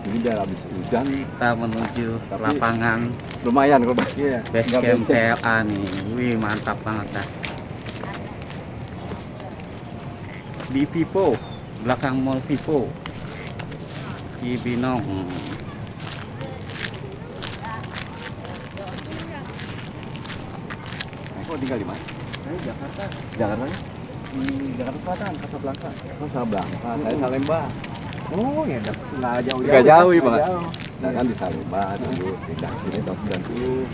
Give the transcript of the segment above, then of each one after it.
Ini udah habis hujan. Kita menuju lapangan. Lumayan kok. Iya. Base camp PLA nih. Wih, mantap banget dah. Di Vivo, belakang Mall Vivo, Cibinong. Kok tinggal di mana? Jakarta. Jakarta? Jakarta Selatan, Casablanca. Oh, Casablanca. Saya Salemba. Oh, ya nggak jauh. Nggak jauh, ya, Bang. Nah, kan di Salemba dulu, pindah sini tahun 90.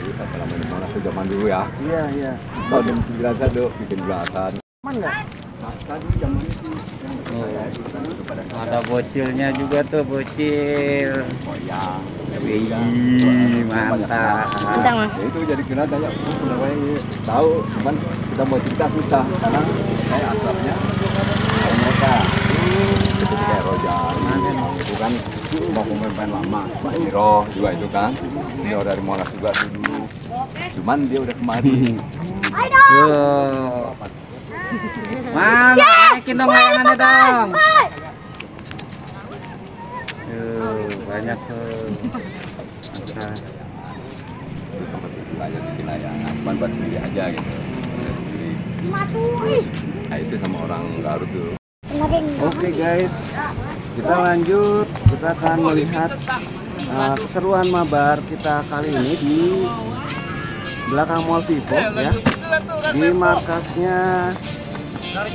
Kita selama ini malah zaman dulu ya. Iya. Tahun 91 bikin belasan. Aman nggak? Tadi zaman itu. Ada bocilnya juga tuh, bocil. Goyang. Wih, mantap. Ya, itu jadi kena tanya, tahu, cuman kita mau cerita susah karena saya asalnya dari mereka. Itu kayak Rojan, itu kan mau pemain lama, Pak Iro juga itu kan. Dia dari Monas juga dulu. Cuman dia udah kemari. Tuh. Mana naikin dong layangannya dong. Banyak tuh. Mantap. Itu sama banyak bikin layangan, cuman buat sendiri aja gitu. Nah, itu sama orang Garut tuh. Oke guys, kita lanjut. Kita akan melihat keseruan mabar kita kali ini di belakang Mall Vivo ya, di markasnya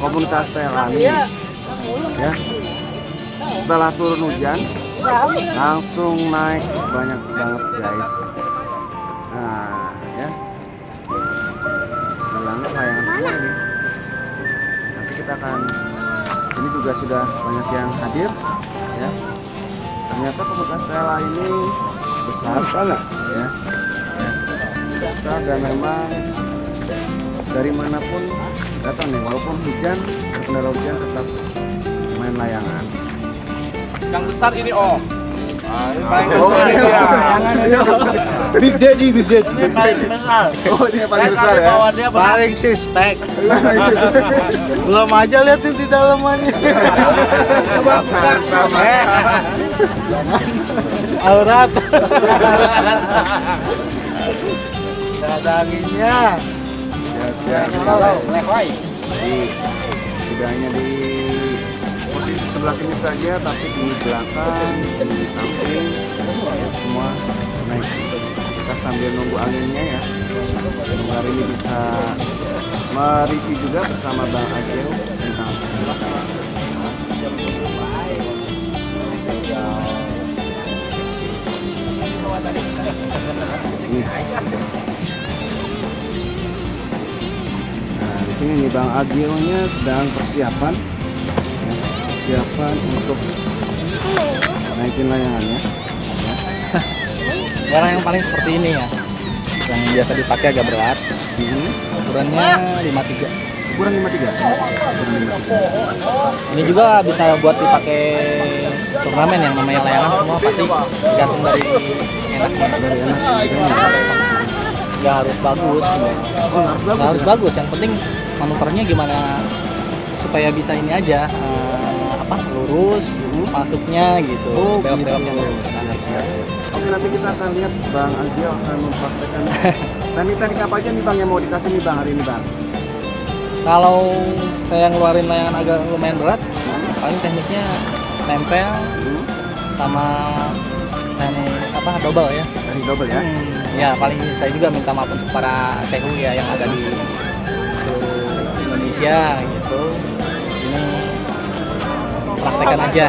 komunitas Telani ya. Setelah turun hujan langsung naik banyak banget guys. Nah ya, bilangnya layangan semua ini. Nanti kita akan, sini juga sudah banyak yang hadir ya. Ternyata komunitas Tela ini besar ya, besar dan memang dari manapun datang nih, walaupun hujan, terkendala hujan tetap main layangan. Yang besar ini Om. Ini paling Oh, besar ini ya. Big Daddy. Ini paling besar. Oh, dia paling besar ya. Dia paling suspek. Belum aja liatin di dalamannya. Coba buka. Aurat. Ada anginnya. Tidak hanya di posisi sebelah sini saja, tapi di belakang, di samping semua naik. Kita sambil nunggu anginnya ya. Semoga hari ini bisa mereview juga bersama Bang Agil tentang sini. Nah, di sini nih Bang Agilnya sedang persiapan untuk naikin layangannya. Barang yang paling seperti ini ya, yang biasa dipakai agak berat. Ukurannya 53. Kurang 53. Ini juga bisa buat dipakai turnamen yang namanya layangan, semua pasti tergantung dari enaknya. Dari anak Nggak harus bagus. Nggak harus bagus. Yang penting manuvernya gimana supaya bisa ini aja, lurus masuknya gitu. Oh, belok-beloknya gitu. lurus. Oke, nanti kita akan lihat Bang Agil akan mempraktekkan teknik-teknik apa aja nih Bang yang mau dikasih nih Bang hari ini Bang. Kalau saya ngeluarin layangan agak lumayan berat, paling tekniknya nempel sama teknik double ya. Teknik double ya. Ya paling saya juga minta maaf untuk para sehu ya yang ada di seluruh Indonesia gitu. Ini praktekkan aja.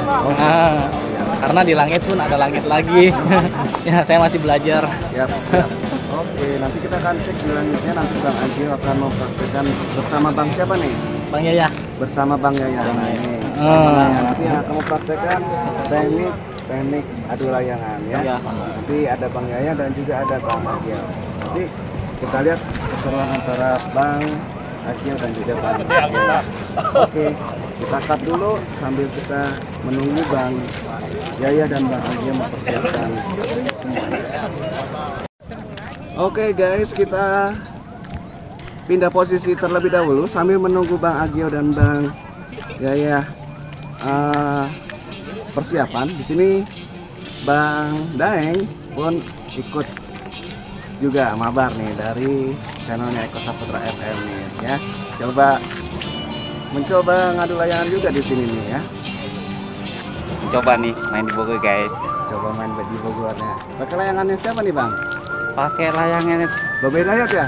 Karena di langit pun ada langit lagi. Ya saya masih belajar. Siap. Oke, nanti kita akan cek selanjutnya, nanti Bang Agil akan mempraktekkan bersama Bang siapa nih? Bang Yaya. Bersama Bang Yaya. Nah, ini nanti yang akan mempraktekkan teknik adu layangan ya. Nanti ada Bang Yaya dan juga ada Bang Agil. Nanti kita lihat keseruan antara Bang Agil dan juga Bang Agil. Oke, kita cut dulu sambil kita menunggu Bang Yaya dan Bang Agil mempersiapkan semuanya. Oke guys, kita pindah posisi terlebih dahulu sambil menunggu Bang Agil dan Bang Yaya persiapan di sini Bang Daeng pun ikut juga mabar nih dari channelnya Eko Saputra FM nih ya. Mencoba ngadu layangan juga di sini nih ya. Coba nih main di Bogor guys. Coba main di Bogornya. Pakai layangannya siapa nih Bang? Pakai layangan Babe Dayat ya?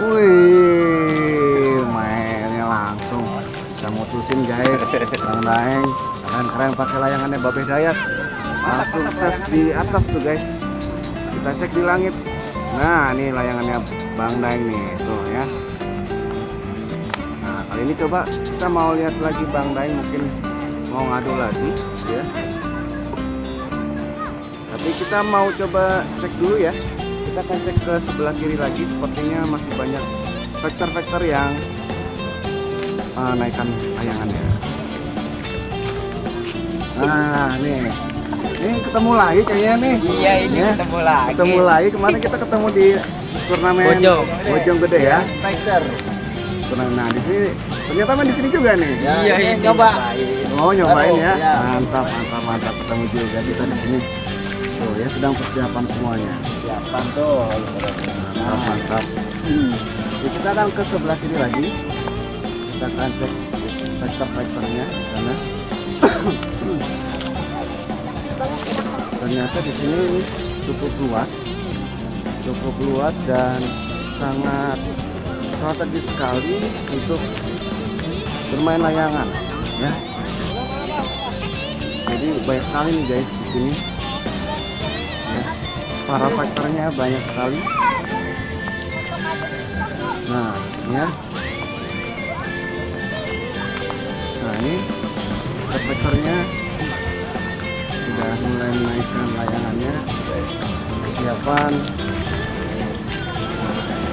Wih, mainnya langsung bisa mutusin guys. Bang Daeng keren pakai layangannya Babe Dayat. Langsung tes di atas tuh guys. Kita cek di langit. Nah, ini layangannya Bang Daeng nih, tuh ya. Nah, kali ini coba kita mau lihat lagi Bang Daeng mungkin mau ngadu lagi ya. Tapi kita mau coba cek dulu ya. Kita akan cek ke sebelah kiri lagi, sepertinya masih banyak vektor-vektor yang naikkan layangannya. Nah, nih ketemu lagi kayaknya nih. Iya ini ya, ketemu lagi. Ketemu lagi. Kemarin kita ketemu di turnamen Bojong Gede ya. Nah, di sini ternyata main di sini juga nih. Iya ini coba. Oh, nyobain ya. Mantap ketemu juga kita di sini. Tuh ya, sedang persiapan semuanya. Siapan tuh. Mantap. Ya, kita akan ke sebelah kiri lagi. Kita akan cek vektor-vektornya di sana. Ternyata di sini cukup luas dan sangat strategis sekali untuk bermain layangan ya. Jadi banyak sekali nih guys di sini ya. Para vektornya banyak sekali. Nah ya, ini vektornya sudah mulai menaikkan layangannya. Persiapan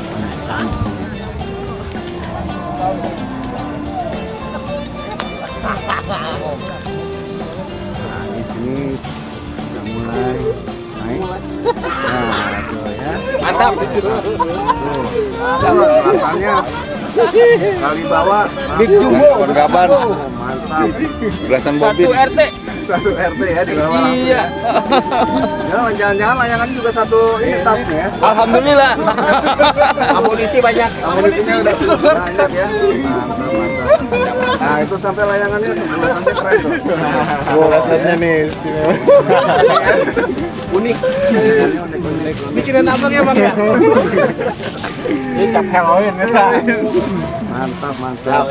banyak sekali di sini. Nah, di sini sudah mulai naik. Nah, tuh ya. Mantap. Tuh, rasanya kali bawa Big Jumbo. Gaban. Mantap. Belasan mobil. Satu RT ya di bawah langsung. Iya. Ya, jangan-jangan layangannya juga satu ini tas nih ya. Alhamdulillah. Amunisinya udah banyak ya. Mantap. Nah, itu sampai layangannya tuh belasannya keren tuh. Rasanya nih istimewa. Unik. Unik. Bikinin abang ya bang ya. Ini cap Halloween ya. Mantap.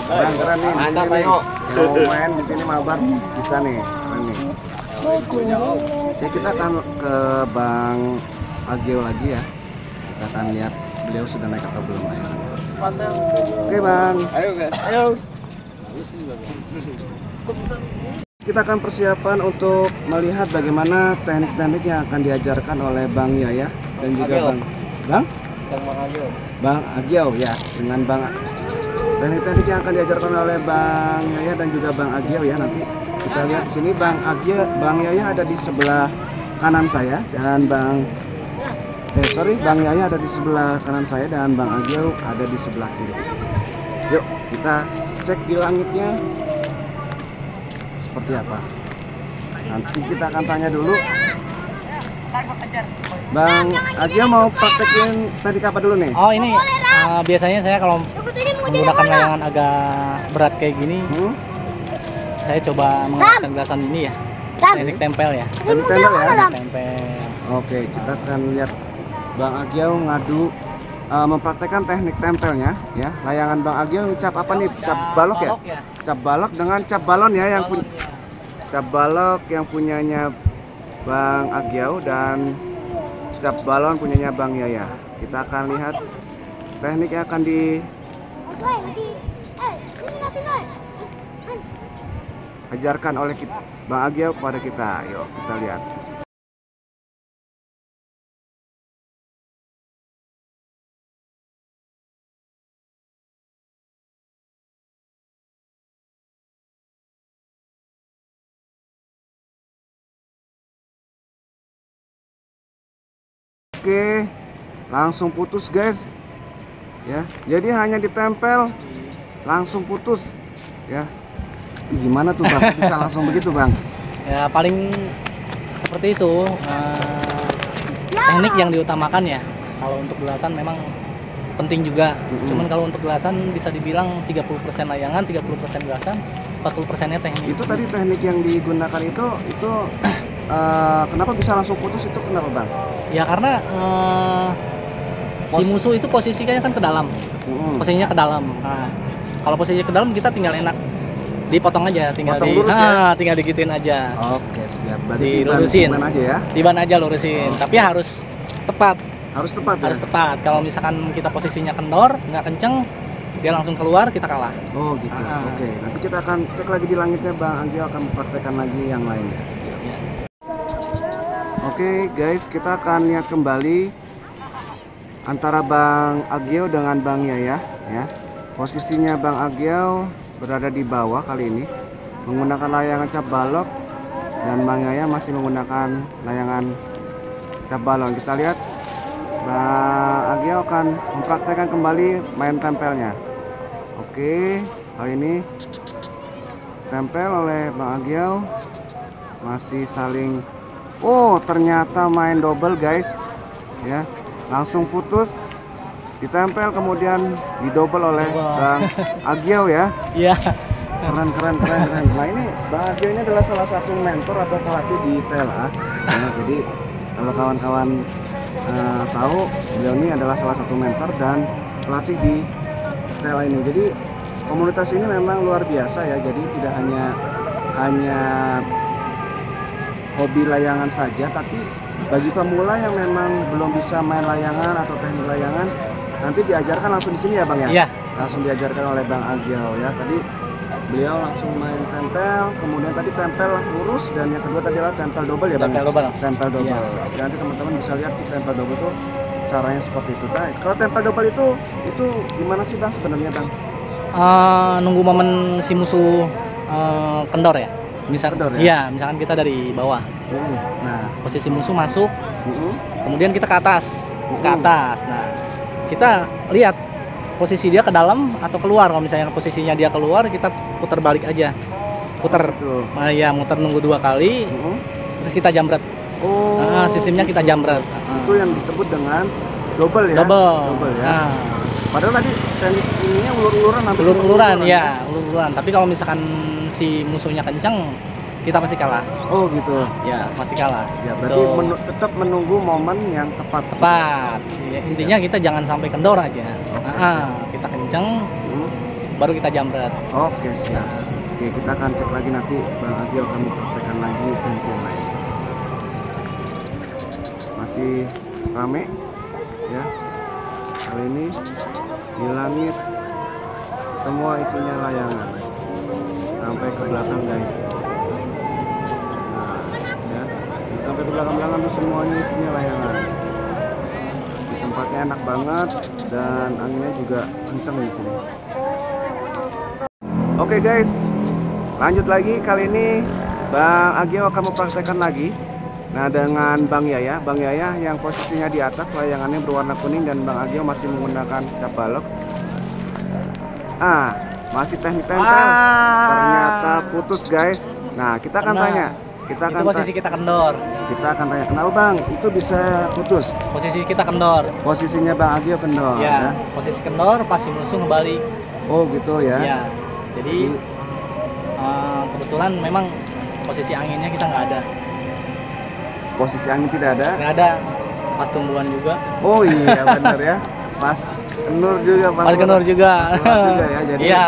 Keren nih di sini nih. Kalau main di sini mabar bisa nih. Keren nih. Oke, kita akan ke Bang Agio lagi ya. Kita akan lihat beliau sudah naik atau belum layangannya. Oke Bang. Ayo guys. Ayo. Kita akan persiapan untuk melihat bagaimana teknik-teknik yang akan diajarkan oleh Bang Yaya dan juga Bang Agio ya, dengan teknik-teknik yang akan diajarkan oleh Bang Yaya dan juga Bang Agio ya. Nanti kita lihat di sini Bang Yaya ada di sebelah kanan saya dan Bang Yaya ada di sebelah kanan saya dan Bang Agio ada di sebelah kiri. Yuk kita cek di langitnya seperti apa. Nanti kita akan tanya dulu. Bang Agio mau praktekin teknik apa dulu nih? Oh ini biasanya saya kalau menggunakan layangan agak berat kayak gini, saya coba menggunakan gelasan ini ya, teknik tempel ya. Teknik tempel ya? Tempel. Oke, kita akan lihat Bang Agio ngadu mempraktekkan teknik tempelnya ya. Layangan Bang Agio cap apa nih? Cap balok ya? Cap balok dengan cap balon ya, yang cap balok yang punyanya Bang Agio dan cap balon punyanya Bang Yaya. Kita akan lihat teknik yang akan diajarkan oleh Bang Agio kepada kita. Yuk kita lihat. Oke, langsung putus guys ya. Jadi hanya ditempel langsung putus. ya. Gimana tuh Bang? Bisa langsung begitu Bang? Ya paling seperti itu. Teknik yang diutamakan ya. Kalau untuk gelasan memang penting juga. Cuman kalau untuk gelasan bisa dibilang 30% layangan, 30% gelasan, 40%-nya teknik. Itu tadi teknik yang digunakan itu kenapa bisa langsung putus itu kenapa Bang? Ya karena si musuh itu posisinya kan ke dalam. Posisinya ke dalam. Nah, kalau posisinya ke dalam kita tinggal enak dipotong aja, tinggal tinggal digituin aja. Oke, siap. Berarti dilurusin tiban aja ya. Tiban aja lurusin, tapi harus tepat. Harus tepat ya? Harus tepat. Kalau misalkan kita posisinya kendor, nggak kenceng, dia langsung keluar, kita kalah. Oh gitu. Oke, nanti kita akan cek lagi di langitnya, Bang Agio akan mempraktekkan lagi yang lainnya. Ya. Oke guys, kita akan lihat kembali antara Bang Agio dengan Bang Yaya ya. Posisinya Bang Agio berada di bawah kali ini menggunakan layangan cap balok, dan Bang Yaya masih menggunakan layangan cap balon. Kita lihat Bang Agio akan mempraktekkan kembali main tempelnya. Oke, kali ini tempel oleh Bang Agio masih saling. Oh, ternyata main double guys ya, langsung putus, ditempel kemudian didouble oleh Bang Agio ya. Iya. Keren. Nah ini Bang Agio ini adalah salah satu mentor atau pelatih di TLA ya, jadi kalau kawan-kawan tahu, beliau ini adalah salah satu mentor dan pelatih di TLA ini. Jadi komunitas ini memang luar biasa ya, jadi tidak hanya hobi layangan saja, tapi bagi pemula yang memang belum bisa main layangan atau teknik layangan, nanti diajarkan langsung di sini ya Bang ya? Iya. Langsung diajarkan oleh Bang Agio ya. Tadi beliau langsung main tempel, kemudian tadi tempel lurus, dan yang kedua tadi adalah tempel double ya Bang? Tempel double. Iya. Nanti teman-teman bisa lihat di tempel double itu caranya seperti itu. Nah, kalau tempel double itu gimana sih Bang sebenarnya Bang? Nunggu momen si musuh kendor ya. Kendor ya? Iya, misalkan kita dari bawah. Nah, posisi musuh masuk, kemudian kita ke atas. Nah, kita lihat posisi dia ke dalam atau keluar. Kalau misalnya posisinya dia keluar, kita putar balik aja. Putar. Nah, ya, muter nunggu 2 kali. Terus kita jambret. Sistemnya kita jambret. Itu yang disebut dengan double ya? Double ya. Nah. Padahal tadi teknik ininya ulur-uluran. Ulur-uluran ya, ulur-uluran. Tapi kalau misalkan si musuhnya kenceng, kita pasti kalah. Oh gitu. Ya, pasti kalah. Ya, berarti tetap menunggu momen yang tepat. Ya, intinya kita jangan sampai kendor aja. Kita kenceng, baru kita jambret. Oke, siap. Oke, kita akan cek lagi nanti Bang Agio akan mempraktekkan lagi teknik yang lain. Masih rame ya. Kali ini di langit semua isinya layangan sampai ke belakang guys. Nah ya, sampai ke belakang tuh semuanya isinya layangan. Di tempatnya enak banget dan anginnya juga kenceng di sini. Oke guys, lanjut lagi. Kali ini Bang Agio akan mempraktekkan lagi. Nah, dengan Bang Yaya yang posisinya di atas, layangannya berwarna kuning, dan Bang Agio masih menggunakan cap balok. Masih teknik tempel. Ternyata putus guys. Nah, kita akan tanya. Kita akan posisi kita kendor. Kita akan tanya kenapa Bang itu bisa putus? Posisi kita kendor. Posisinya Bang Agio kendor ya. Posisi kendor, pasti musuh ngebalik. Oh gitu ya. Ya. Jadi kebetulan memang posisi anginnya kita nggak ada. Posisi angin tidak ada? Nggak ada, pas tumbuhan juga. Oh iya benar ya, pas kenur juga. Pas kenur juga. Ya, jadi. Iya.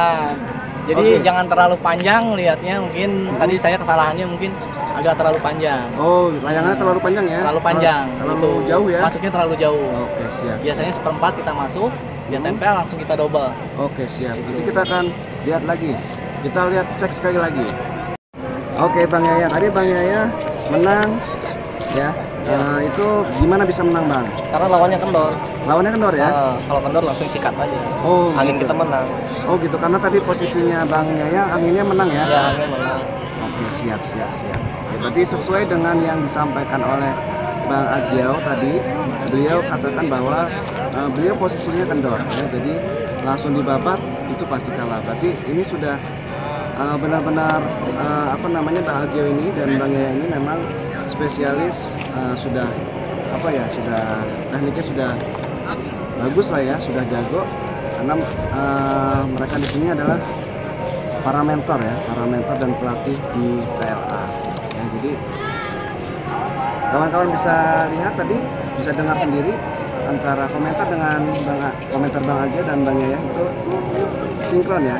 Jadi jangan terlalu panjang lihatnya, mungkin tadi saya kesalahannya mungkin agak terlalu panjang. Oh, layangannya terlalu panjang ya? Terlalu panjang. Terlalu jauh ya? Masuknya terlalu jauh. Oke, siap. Biasanya 1/4 kita masuk, dia tempel langsung kita double. Oke, siap. Nanti kita akan lihat lagi. Kita lihat cek sekali lagi. Oke, Bang Yaya. Tadi Bang Yaya menang. Ya, itu gimana bisa menang Bang? Karena lawannya kendor. Lawannya kendor ya? Kalau kendor langsung sikat aja. Oh, angin gitu. kita menang. Oh gitu, karena tadi posisinya Bang Yaya anginnya menang ya? Iya, anginnya menang. Oke, siap. Oke, berarti sesuai dengan yang disampaikan oleh Bang Agio tadi, beliau katakan bahwa beliau posisinya kendor ya, jadi langsung dibabat itu pasti kalah. Berarti ini sudah benar-benar apa namanya Bang Agio ini dan Bang Yaya ini memang spesialis, sudah apa ya, sudah tekniknya sudah bagus lah ya, sudah jago karena mereka di sini adalah para mentor ya, para mentor dan pelatih di TLA ya. Jadi kawan-kawan bisa lihat tadi, bisa dengar sendiri antara komentar dengan komentar Bang Agio dan Bang Yaya itu sinkron ya.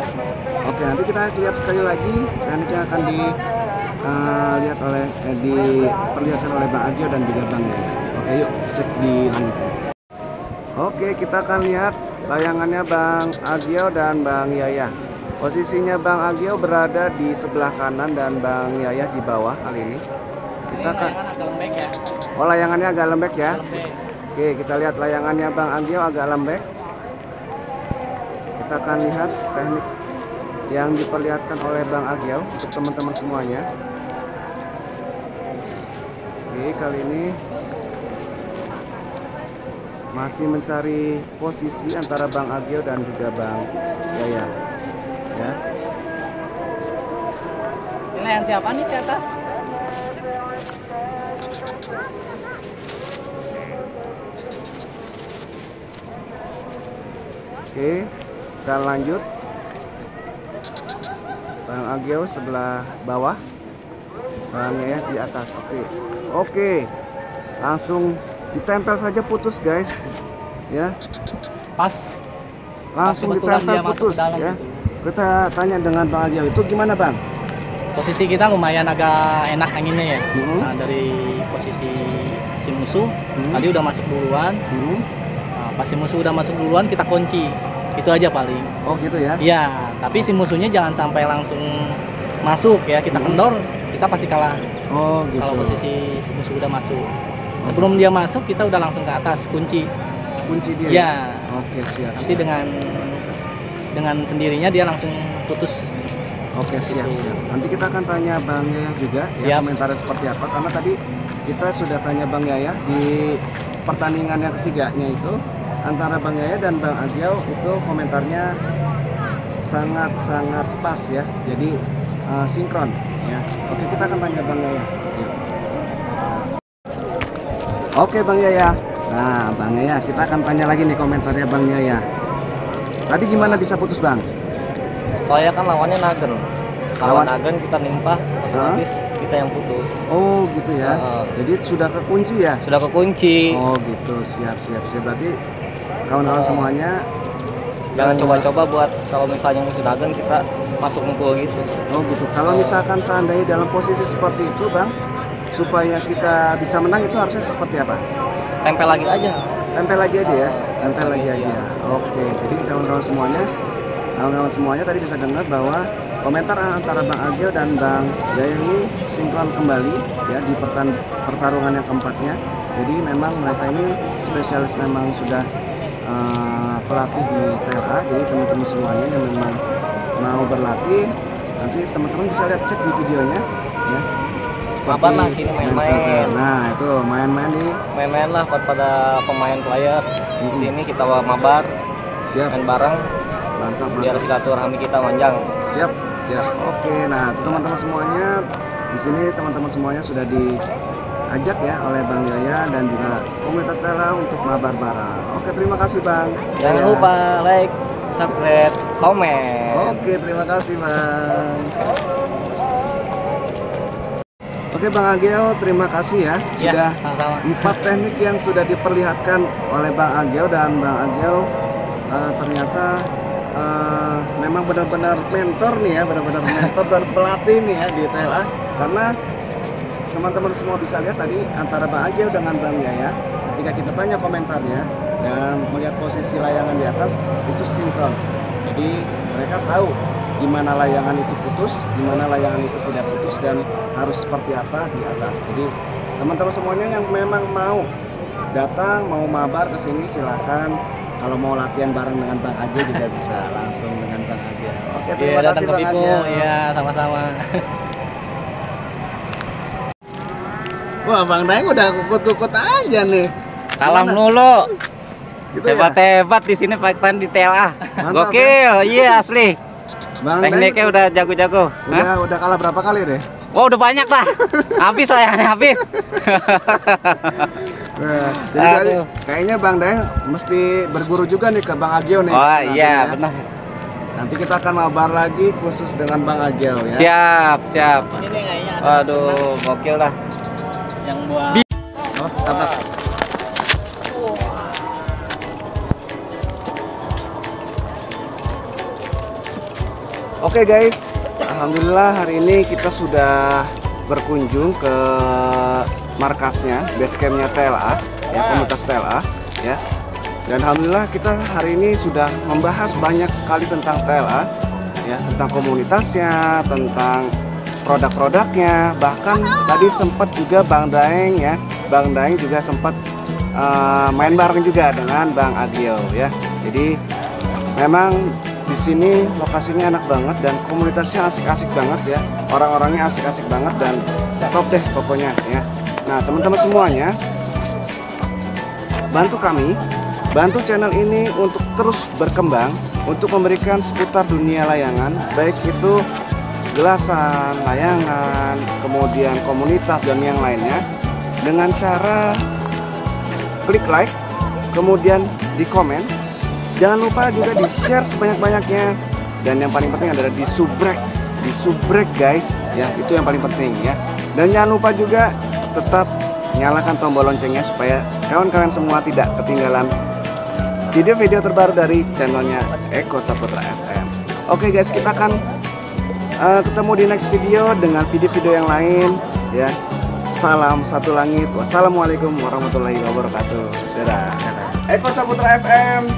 Oke, nanti kita lihat sekali lagi tekniknya akan dilihat diperlihatkan oleh Bang Agio dan juga Bang Yaya. Oke, yuk cek di langitnya. Oke, kita akan lihat layangannya Bang Agio dan Bang Yaya. Posisinya Bang Agio berada di sebelah kanan dan Bang Yaya di bawah kali ini. Kita akan layangannya agak lembek ya. Oke, kita lihat layangannya Bang Agio agak lembek. Kita akan lihat teknik yang diperlihatkan oleh Bang Agio untuk teman-teman semuanya. Oke, kali ini masih mencari posisi antara Bang Agio dan juga Bang Yaya ya. Ini yang siapa nih ke atas? Oke, kita lanjut. Bang Agio sebelah bawah, Bang Yaya di atas. Oke, langsung ditempel saja putus guys ya, Pas. langsung ditempel putus ya. Kita tanya dengan Bang Agio, itu gimana Bang? Posisi kita lumayan agak enak anginnya ya. Hmm. Nah, dari posisi si musuh tadi udah masuk duluan. Nah, pas si musuh udah masuk duluan kita kunci. Itu aja paling. Oh gitu ya? Iya, tapi si musuhnya jangan sampai langsung masuk ya. Kita kendor, kita pasti kalah. Oh gitu. Kalau posisi si musuh udah masuk. Sebelum dia masuk kita udah langsung ke atas kunci. Kunci dia. Iya. Oke, siap. Nanti dengan sendirinya dia langsung putus. Oke, siap. Nanti kita akan tanya Bang Yaya juga ya, komentarnya seperti apa, karena tadi kita sudah tanya Bang Yaya di pertandingan yang ketiganya itu antara Bang Yaya dan Bang Agio itu komentarnya sangat-sangat pas ya. Jadi sinkron ya. Oke, kita akan tanya Bang Yaya. Yuk. Oke, Bang Yaya. Nah, Bang Yaya, kita akan tanya lagi nih komentarnya Bang Yaya. Tadi gimana bisa putus Bang? Soalnya kan lawannya Nagen. Lawan Nagen kita nimpah, otomatis kita yang putus. Oh gitu ya. Jadi sudah kekunci ya? Sudah kekunci. Oh gitu, siap. Berarti kawan-kawan semuanya Jangan coba-coba buat kalau misalnya musuh Nagen kita masuk mukul gitu. Oh gitu. Kalau misalkan seandainya dalam posisi seperti itu Bang, supaya kita bisa menang itu harusnya seperti apa? Tempel lagi aja. Tempel lagi aja ya? Tempel lagi aja. Oke, jadi kawan-kawan semuanya tadi bisa dengar bahwa komentar antara Bang Agio dan Bang Yaya ini sinkron kembali ya di pertarungan yang keempatnya. Jadi memang mereka ini spesialis, memang sudah pelatih di TLA. Jadi teman-teman semuanya yang memang mau berlatih, nanti teman-teman bisa lihat, cek di videonya ya. Mabar lah sini main-main. Nah itu main-main lah pada pemain player. Di sini kita mabar, siap, main bareng. Mantap. Biar silaturahmi kita panjang. Siap. Oke, nah teman-teman semuanya di sini teman-teman semuanya sudah diajak ya oleh Bang Yaya dan juga komunitas TLA untuk mabar bareng. Oke, terima kasih Bang. Jangan lupa like, subscribe, komen. Oke, terima kasih Bang. Oke Bang Agio, terima kasih ya. Sudah sama-sama. 4 teknik yang sudah diperlihatkan oleh Bang Agio, dan Bang Agio ternyata memang benar-benar mentor nih ya, benar-benar mentor dan pelatih nih ya di TLA. Karena teman-teman semua bisa lihat tadi antara Bang Agio dengan Bang Yaya, ketika kita tanya komentarnya dan melihat posisi layangan di atas itu sinkron. Jadi mereka tahu di mana layangan itu putus, di mana layangan itu tidak putus, dan harus seperti apa di atas. Jadi teman-teman semuanya yang memang mau datang, mau mabar ke sini, silakan. Kalau mau latihan bareng dengan Bang Agio juga bisa langsung dengan Bang Agio. Oke, terima kasih Bang Agio. Iya, sama-sama. Wah, Bang Daeng udah kukut-kukut aja nih. Salam dulu. Gitu ya? Hebat-hebat di sini Pak di TLA. Mantap, Gokil, iya asli. Bang Tekniknya udah jago-jago. udah kalah berapa kali deh? Wah, udah banyak lah. Habis sayangnya habis. Nah, jadi kayaknya Bang Daeng mesti berguru juga nih ke Bang Agio nih. Oh iya, Nantinya. benar. Nanti kita akan mabar lagi khusus dengan Bang Agio ya. Siap, siap. Ini nih kayaknya ada Waduh, gokil lah. yang buat Awas ketabrak. Oke guys, alhamdulillah hari ini kita sudah berkunjung ke markasnya, base campnya TLA, ya komunitas TLA, ya. Dan alhamdulillah kita hari ini sudah membahas banyak sekali tentang TLA, ya, tentang komunitasnya, tentang produk-produknya. Bahkan tadi sempat juga Bang Daeng, ya, Bang Daeng juga sempat main bareng juga dengan Bang Agio, ya. Jadi memang di sini lokasinya enak banget dan komunitasnya asik-asik banget ya. Orang-orangnya asik-asik banget dan top deh pokoknya ya. Nah, teman-teman semuanya, bantu kami, bantu channel ini untuk terus berkembang, untuk memberikan seputar dunia layangan, baik itu gelasan, layangan, kemudian komunitas dan yang lainnya, dengan cara klik like, kemudian di komen. Jangan lupa juga di share sebanyak-banyaknya, dan yang paling penting adalah di subrek guys ya, itu yang paling penting ya. Dan jangan lupa juga tetap nyalakan tombol loncengnya supaya kawan-kawan semua tidak ketinggalan video-video terbaru dari channelnya Eko Saputra FM. Oke guys, kita akan ketemu di next video dengan video-video yang lain ya. Salam satu langit, wassalamualaikum warahmatullahi wabarakatuh. Dadah. Eko Saputra FM.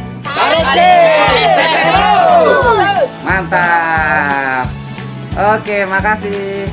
Mantap. Oke, makasih.